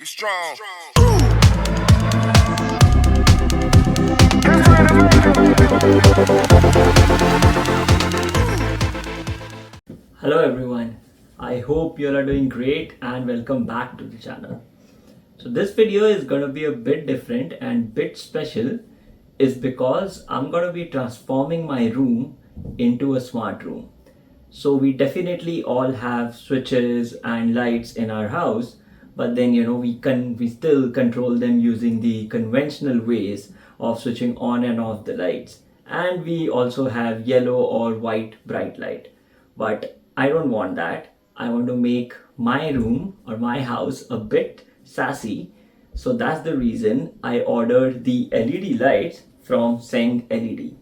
You strong. Hello everyone, I hope you all are doing great and welcome back to the channel. So this video is going to be a bit different and bit special is because I'm going to be transforming my room into a smart room. So we definitely all have switches and lights in our house, but then we still control them using the conventional ways of switching on and off the lights. And we also have yellow or white bright light. But I don't want that. I want to make my room or my house a bit sassy. So that's the reason I ordered the LED lights from SengLED.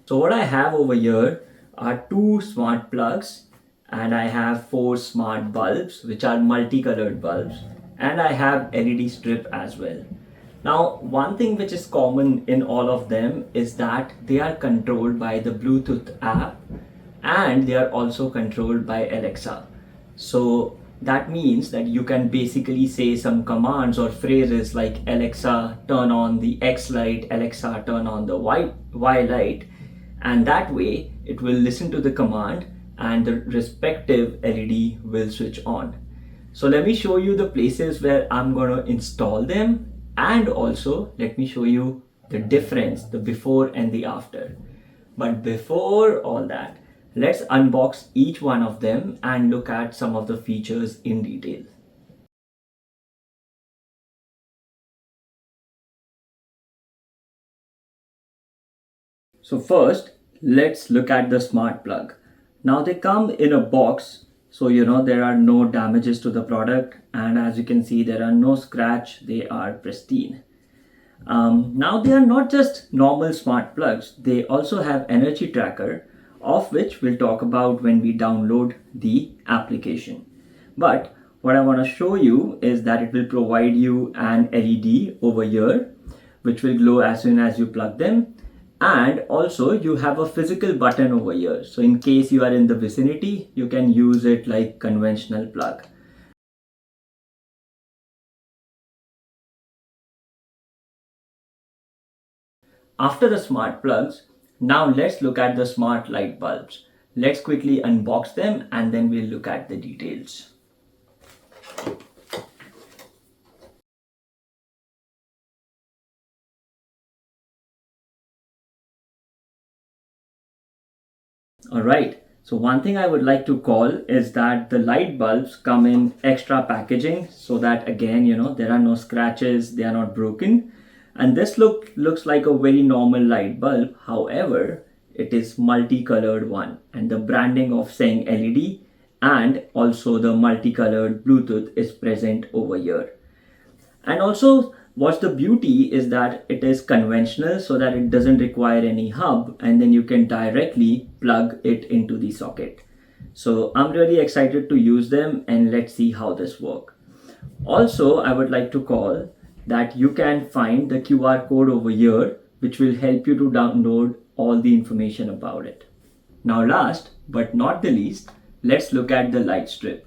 So what I have over here are two smart plugs, and I have four smart bulbs which are multicolored bulbs, and I have LED strip as well. Now, one thing which is common in all of them is that they are controlled by the Bluetooth app, and they are also controlled by Alexa. So that means that you can basically say some commands or phrases like Alexa turn on the X light, Alexa turn on the Y light, and that way it will listen to the command and the respective LED will switch on. So let me show you the places where I'm going to install them, and also let me show you the difference, the before and the after. But before all that, let's unbox each one of them and look at some of the features in detail. So first, let's look at the smart plug. Now they come in a box, so there are no damages to the product, and as you can see there are no scratch, they are pristine. Now they are not just normal smart plugs, they also have energy tracker, of which we'll talk about when we download the application. But what I want to show you is that it will provide you an LED over here which will glow as soon as you plug them, and also you have a physical button over here, so in case you are in the vicinity you can use it like conventional plug. After the smart plugs, now let's look at the smart light bulbs. Let's quickly unbox them and then we'll look at the details. Alright, so one thing I would like to call is that the light bulbs come in extra packaging, so that again, there are no scratches, they are not broken. And this looks like a very normal light bulb. However, it is multicolored one, and the branding of SengLED and also the multicolored Bluetooth is present over here. And also, what's the beauty is that it is conventional, so that it doesn't require any hub, and then you can directly plug it into the socket. So I'm really excited to use them, and let's see how this works. Also, I would like to call that you can find the QR code over here, which will help you to download all the information about it. Now last but not the least, let's look at the light strip.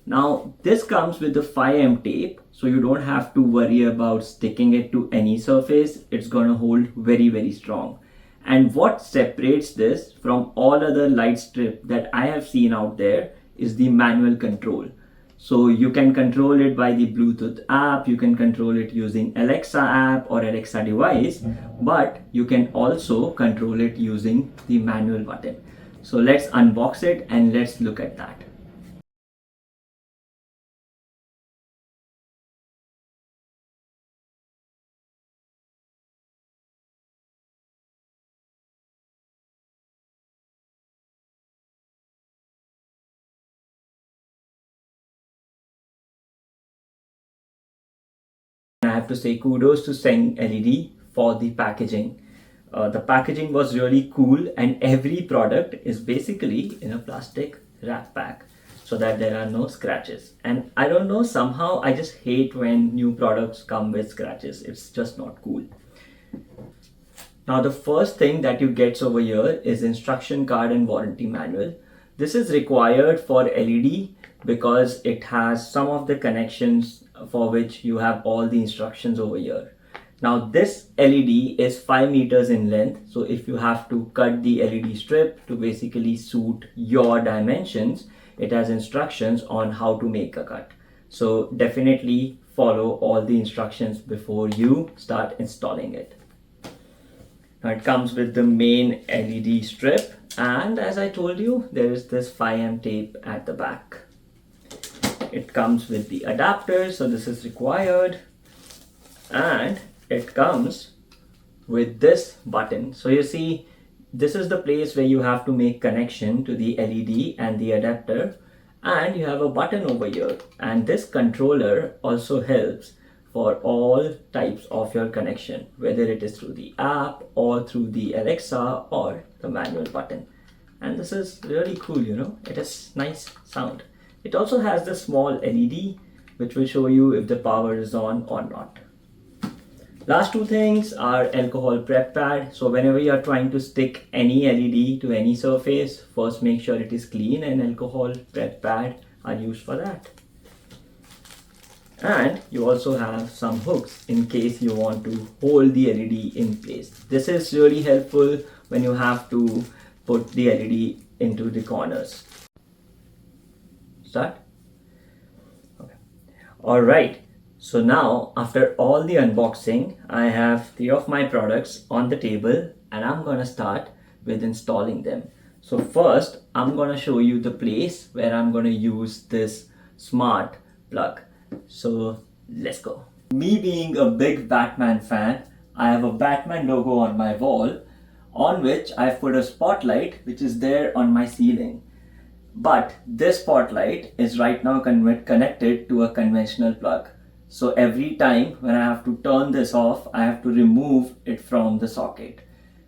Now this comes with the 5M tape, so you don't have to worry about sticking it to any surface. It's gonna hold very strong. And what separates this from all other light strip that I have seen out there is the manual control. So you can control it by the Bluetooth app, you can control it using Alexa app or Alexa device, but you can also control it using the manual button. So let's unbox it and let's look at that. I have to say kudos to SengLED for the packaging. The packaging was really cool, and every product is basically in a plastic wrap pack so that there are no scratches. And I don't know, somehow I just hate when new products come with scratches. It's just not cool. Now the first thing that you get over here is instruction card and warranty manual. This is required for LED because it has some of the connections for which you have all the instructions over here. Now this LED is 5 meters in length, so if you have to cut the LED strip to basically suit your dimensions, it has instructions on how to make a cut. So definitely follow all the instructions before you start installing it. Now it comes with the main LED strip, and as I told you, there is this 5M tape at the back. It comes with the adapter, so this is required, and it comes with this button. So you see, this is the place where you have to make connection to the LED and the adapter, and you have a button over here, and this controller also helps for all types of your connection, whether it is through the app or through the Alexa or the manual button. And this is really cool, you know, it has nice sound. It also has the small LED which will show you if the power is on or not. Last two things are alcohol prep pad. So whenever you are trying to stick any LED to any surface, first make sure it is clean, and alcohol prep pad are used for that. And you also have some hooks in case you want to hold the LED in place. This is really helpful when you have to put the LED into the corners. Start? Okay. All right. So now, after all the unboxing, I have 3 of my products on the table, and I'm gonna start with installing them. So first, I'm gonna show you the place where I'm gonna use this smart plug. So let's go. Me being a big Batman fan, I have a Batman logo on my wall, on which I've put a spotlight which is there on my ceiling. But this spotlight is right now connected to a conventional plug. So every time when I have to turn this off, I have to remove it from the socket.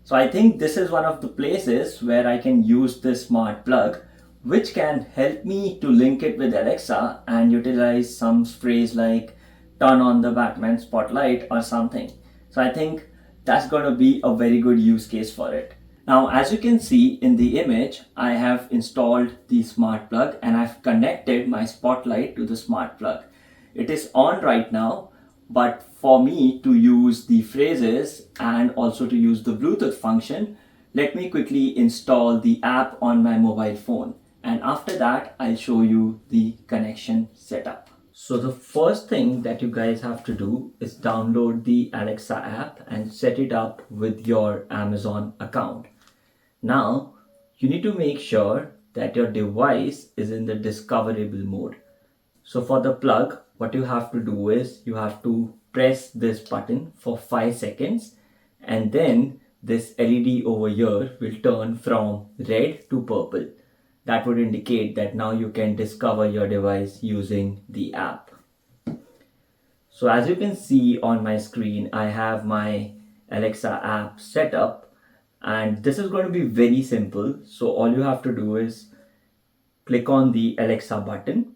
So I think this is one of the places where I can use this smart plug, which can help me to link it with Alexa and utilize some phrase like turn on the Batman spotlight or something. So I think that's going to be a very good use case for it. Now, as you can see in the image, I have installed the smart plug and I've connected my spotlight to the smart plug. It is on right now, but for me to use the phrases and also to use the Bluetooth function, let me quickly install the app on my mobile phone. And after that, I'll show you the connection setup. So the first thing that you guys have to do is download the Alexa app and set it up with your Amazon account. Now, you need to make sure that your device is in the discoverable mode. So for the plug, what you have to do is you have to press this button for 5 seconds, and then this LED over here will turn from red to purple. That would indicate that now you can discover your device using the app. So as you can see on my screen, I have my Alexa app set up, and this is going to be very simple. So all you have to do is click on the Alexa button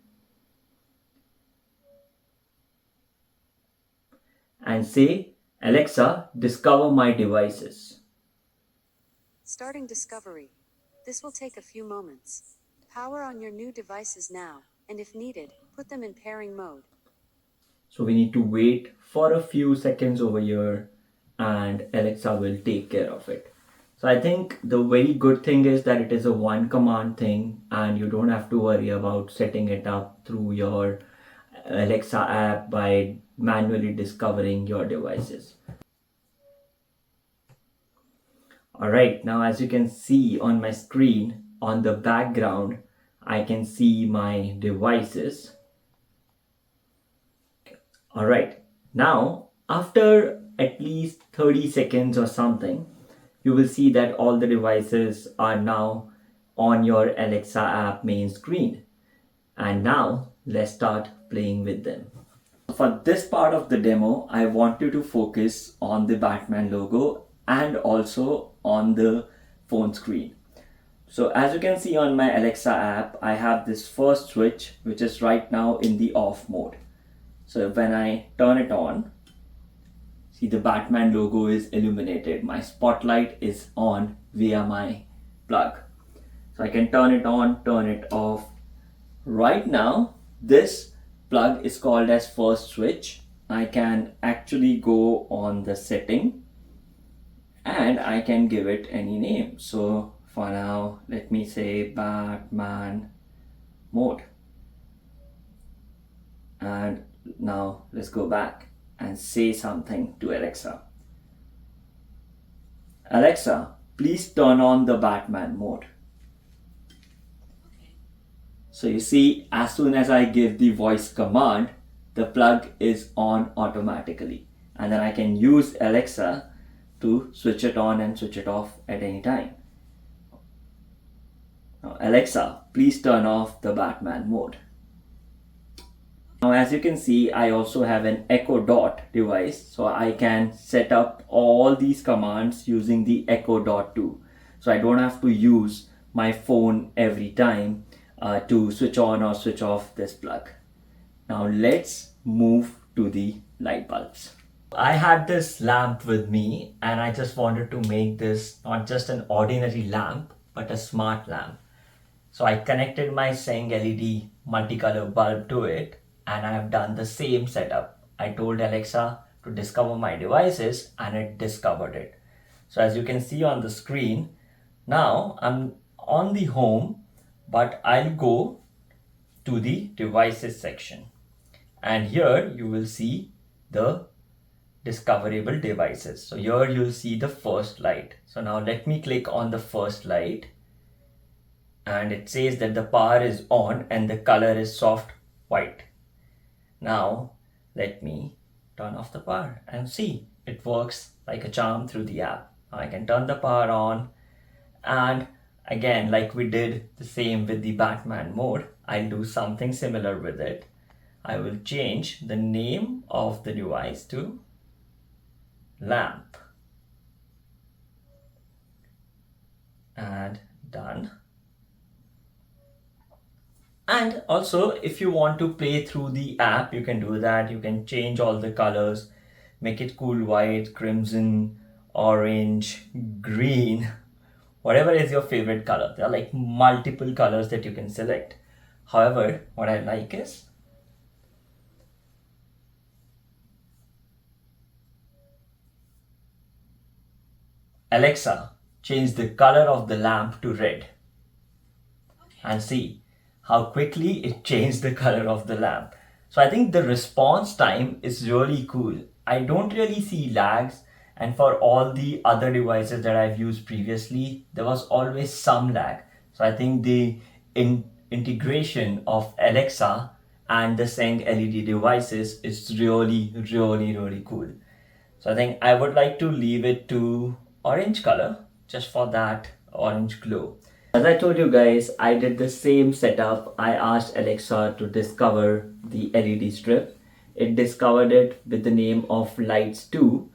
and say, Alexa, discover my devices. Starting discovery. This will take a few moments. Power on your new devices now, and if needed, put them in pairing mode. So we need to wait for a few seconds over here, and Alexa will take care of it. So I think the very good thing is that it is a one command thing, and you don't have to worry about setting it up through your Alexa app by manually discovering your devices. Alright, now as you can see on my screen, on the background, I can see my devices. Alright, now after at least 30 seconds or something, you will see that all the devices are now on your Alexa app main screen. And now let's start playing with them. For this part of the demo, I want you to focus on the Batman logo and also on the phone screen. So as you can see on my Alexa app, I have this first switch which is right now in the off mode. So when I turn it on, see the Batman logo is illuminated. My spotlight is on via my plug. So I can turn it on, turn it off Right now, this plug is called as first switch. I can actually go on the setting and I can give it any name. So for now, let me say Batman mode. And now let's go back and say something to Alexa. Alexa, please turn on the Batman mode. So you see, as soon as I give the voice command, the plug is on automatically. And then I can use Alexa to switch it on and switch it off at any time. Now, Alexa, please turn off the Batman mode. Now, as you can see, I also have an Echo Dot device, so I can set up all these commands using the Echo Dot 2. So I don't have to use my phone every time to switch on or switch off this plug. Now let's move to the light bulbs. I had this lamp with me and I just wanted to make this not just an ordinary lamp but a smart lamp. So I connected my SengLED multicolor bulb to it and I have done the same setup. I told Alexa to discover my devices and it discovered it. So as you can see on the screen, now I'm on the home, but I'll go to the devices section. And here you will see the discoverable devices. So here you'll see the first light. So now let me click on the first light and it says that the power is on and the color is soft white. Now let me turn off the power and see it works like a charm through the app. Now I can turn the power on and again, like we did the same with the Batman mode, I'll do something similar with it. I will change the name of the device to lamp and done. And also if you want to play through the app, you can do that. You can change all the colors, make it cool white, crimson, orange, green, whatever is your favorite color. There are like multiple colors that you can select. However, what I like is Alexa, change the color of the lamp to red. And see how quickly it changed the color of the lamp. So I think the response time is really cool. I don't really see lags, and for all the other devices that I've used previously, there was always some lag. So I think the integration of Alexa and the SengLED devices is really cool. So I think I would like to leave it to orange color just for that orange glow. As I told you guys, I did the same setup. I asked Alexa to discover the LED strip. It discovered it with the name of lights 2.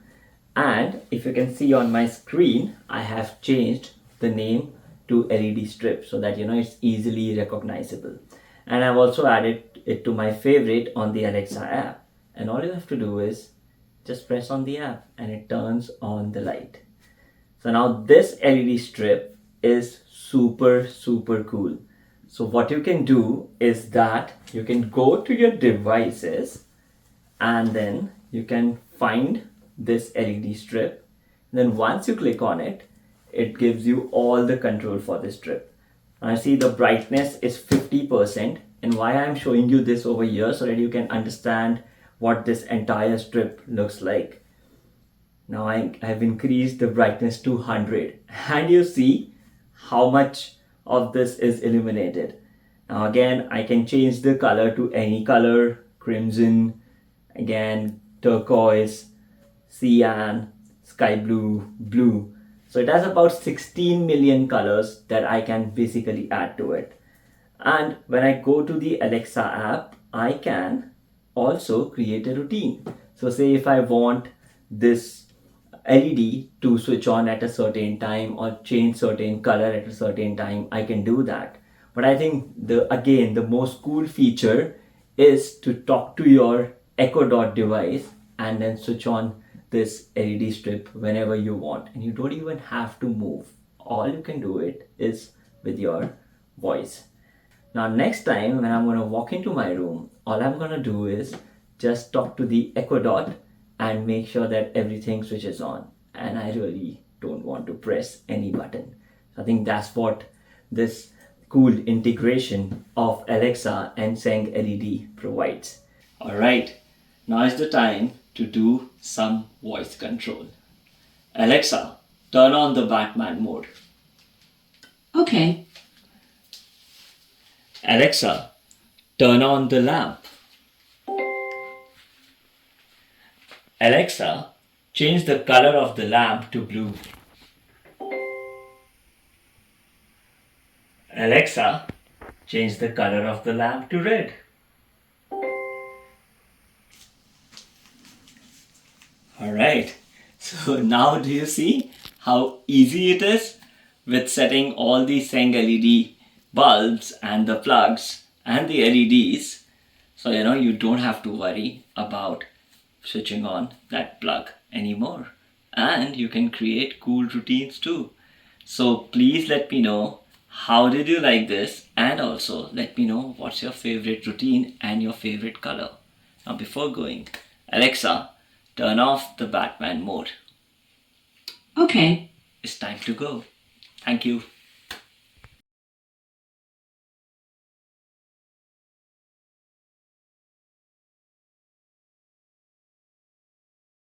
And if you can see on my screen, I have changed the name to LED strip so that it's easily recognizable. And I've also added it to my favorite on the Alexa app. And all you have to do is just press on the app and it turns on the light. So now this LED strip is super cool. So what you can do is that you can go to your devices and then you can find this LED strip. Then once you click on it, it gives you all the control for this strip. I see the brightness is 50%, and why I'm showing you this over here so that you can understand what this entire strip looks like. Now I have increased the brightness to 100 and you see how much of this is illuminated. Now again, I can change the color to any color, crimson, again, turquoise, cyan, sky blue, blue. So it has about 16 million colors that I can basically add to it. And when I go to the Alexa app, I can also create a routine. So say if I want this LED to switch on at a certain time or change certain color at a certain time, I can do that. But I think the most cool feature is to talk to your Echo Dot device and then switch on this LED strip whenever you want, and you don't even have to move. All you can do it is with your voice. Now, next time when I'm going to walk into my room, all I'm going to do is just talk to the Echo Dot and make sure that everything switches on. And I really don't want to press any button. I think that's what this cool integration of Alexa and SengLED provides. Alright, now is the time to do some voice control. Alexa, turn on the Batman mode. Okay. Alexa, turn on the lamp. Alexa, change the color of the lamp to blue. Alexa, change the color of the lamp to red. Alright, so now do you see how easy it is with setting all the Seng LED bulbs and the plugs and the LEDs? So you don't have to worry about switching on that plug anymore. And you can create cool routines too. So please let me know how did you like this, and also let me know what's your favorite routine and your favorite color. Now before going, Alexa, turn off the Batman mode. Okay. It's time to go. Thank you.